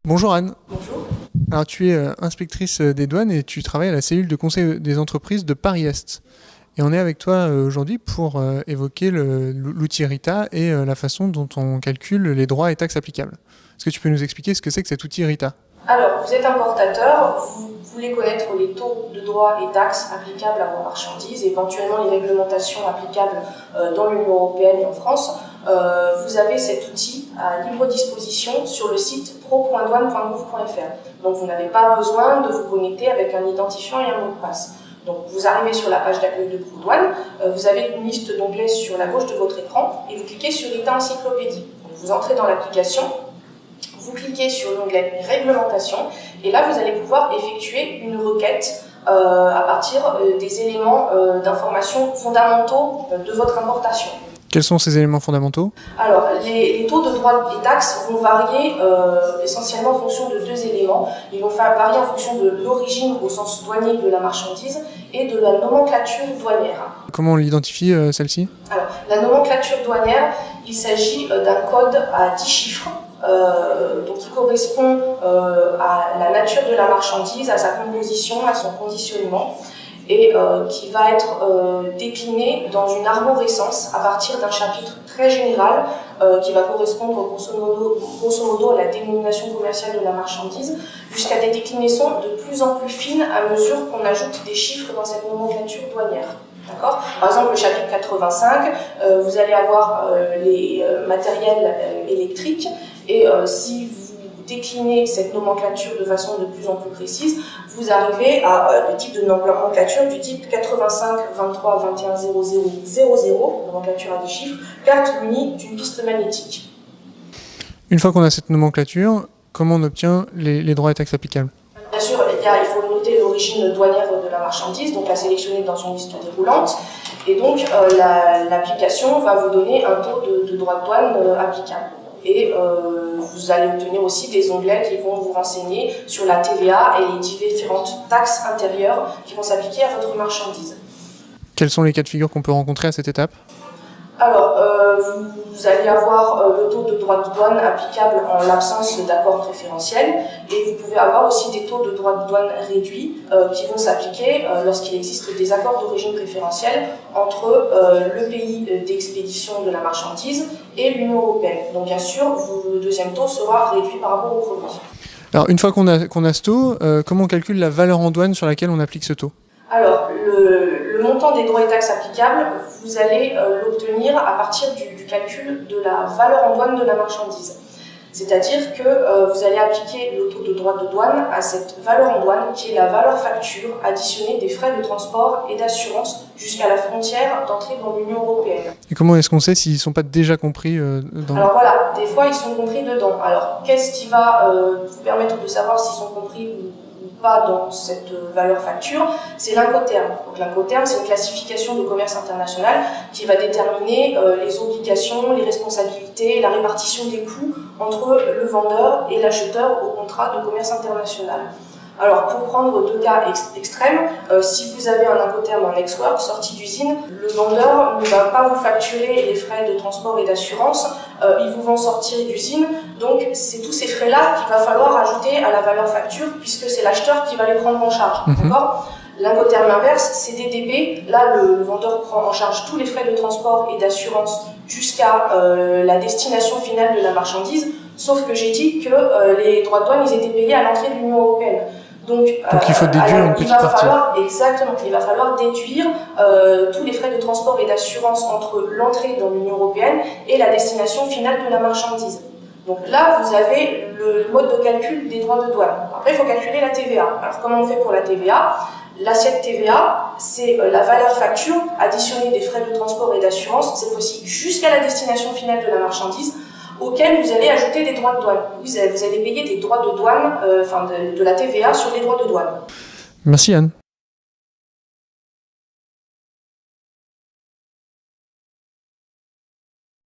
Bonjour Anne. Bonjour. Alors tu es inspectrice des douanes et tu travailles à la cellule de conseil des entreprises de Paris-Est. Et on est avec toi aujourd'hui pour évoquer l'outil RITA et la façon dont on calcule les droits et taxes applicables. Est-ce que tu peux nous expliquer ce que c'est que cet outil RITA ? Alors, vous êtes importateur, vous voulez connaître les taux de droits et taxes applicables à vos marchandises, éventuellement les réglementations applicables dans l'Union européenne et en France. Vous avez cet outil à libre disposition sur le site pro.douane.gouv.fr. Donc vous n'avez pas besoin de vous connecter avec un identifiant et un mot de passe. Donc vous arrivez sur la page d'accueil de ProDouane, vous avez une liste d'onglets sur la gauche de votre écran et vous cliquez sur RITA Encyclopédie. Donc vous entrez dans l'application, vous cliquez sur l'onglet Réglementation et là vous allez pouvoir effectuer une requête à partir des éléments d'information fondamentaux de votre importation. Quels sont ces éléments fondamentaux ? Alors, les taux de droits et taxes vont varier essentiellement en fonction de deux éléments. Ils vont varier en fonction de l'origine au sens douanier de la marchandise et de la nomenclature douanière. Comment on l'identifie celle-ci ? Alors, la nomenclature douanière, il s'agit d'un code à 10 chiffres. Donc qui correspond à la nature de la marchandise, à sa composition, à son conditionnement, et qui va être décliné dans une arborescence à partir d'un chapitre très général qui va correspondre grosso modo à la dénomination commerciale de la marchandise, jusqu'à des déclinaisons de plus en plus fines à mesure qu'on ajoute des chiffres dans cette nomenclature douanière. D'accord ? Par exemple, le chapitre 85, vous allez avoir les matériels électriques, et si vous déclinez cette nomenclature de façon de plus en plus précise, vous arrivez à le type de nomenclature du type 85 23 21 00 00, nomenclature à 10 chiffres, carte munie d'une piste magnétique. Une fois qu'on a cette nomenclature, comment on obtient les droits et taxes applicables ? Bien sûr, il faut noter l'origine douanière de la marchandise, donc la sélectionner dans une liste déroulante, et donc l'application va vous donner un taux de droit de douane applicable. Et vous allez obtenir aussi des onglets qui vont vous renseigner sur la TVA et les différentes taxes intérieures qui vont s'appliquer à votre marchandise. Quels sont les cas de figure qu'on peut rencontrer à cette étape ? Alors, vous allez avoir le taux de droit de douane applicable en l'absence d'accord préférentiel, et vous pouvez avoir aussi des taux de droit de douane réduits qui vont s'appliquer lorsqu'il existe des accords d'origine préférentielle entre le pays d'expédition de la marchandise et l'Union européenne. Donc bien sûr, le deuxième taux sera réduit par rapport au premier. Alors une fois qu'on a ce taux, comment on calcule la valeur en douane sur laquelle on applique ce taux ? Alors, le montant des droits et taxes applicables, vous allez l'obtenir à partir du calcul de la valeur en douane de la marchandise. C'est-à-dire que vous allez appliquer le taux de droit de douane à cette valeur en douane qui est la valeur facture additionnée des frais de transport et d'assurance jusqu'à la frontière d'entrée dans l'Union européenne. Et comment est-ce qu'on sait s'ils ne sont pas déjà compris dans... Alors voilà, des fois ils sont compris dedans. Alors qu'est-ce qui va vous permettre de savoir s'ils sont compris ou pas dans cette valeur facture? C'est l'Incoterm. Donc l'Incoterm, c'est une classification de commerce international qui va déterminer les obligations, les responsabilités, la répartition des coûts entre le vendeur et l'acheteur au contrat de commerce international. Alors, pour prendre deux cas extrêmes, si vous avez un Incoterm en ex-work sorti d'usine, le vendeur ne va pas vous facturer les frais de transport et d'assurance, ils vous vont sortir d'usine, donc c'est tous ces frais-là qu'il va falloir ajouter à la valeur facture, puisque c'est l'acheteur qui va les prendre en charge, d'accord ? L'incoterm inverse, c'est DDP, là le vendeur prend en charge tous les frais de transport et d'assurance jusqu'à la destination finale de la marchandise, sauf que j'ai dit que les droits de douane ils étaient payés à l'entrée de l'Union européenne. Donc il faut déduire une petite partie. Exactement, il va falloir déduire tous les frais de transport et d'assurance entre l'entrée dans l'Union européenne et la destination finale de la marchandise. Donc là, vous avez le mode de calcul des droits de douane. Après, il faut calculer la TVA. Alors comment on fait pour la TVA ? L'assiette TVA, c'est la valeur facture additionnée des frais de transport et d'assurance, cette fois-ci jusqu'à la destination finale de la marchandise, auquel vous allez ajouter des droits de douane. Vous allez payer des droits de douane, de la TVA sur les droits de douane. Merci Anne.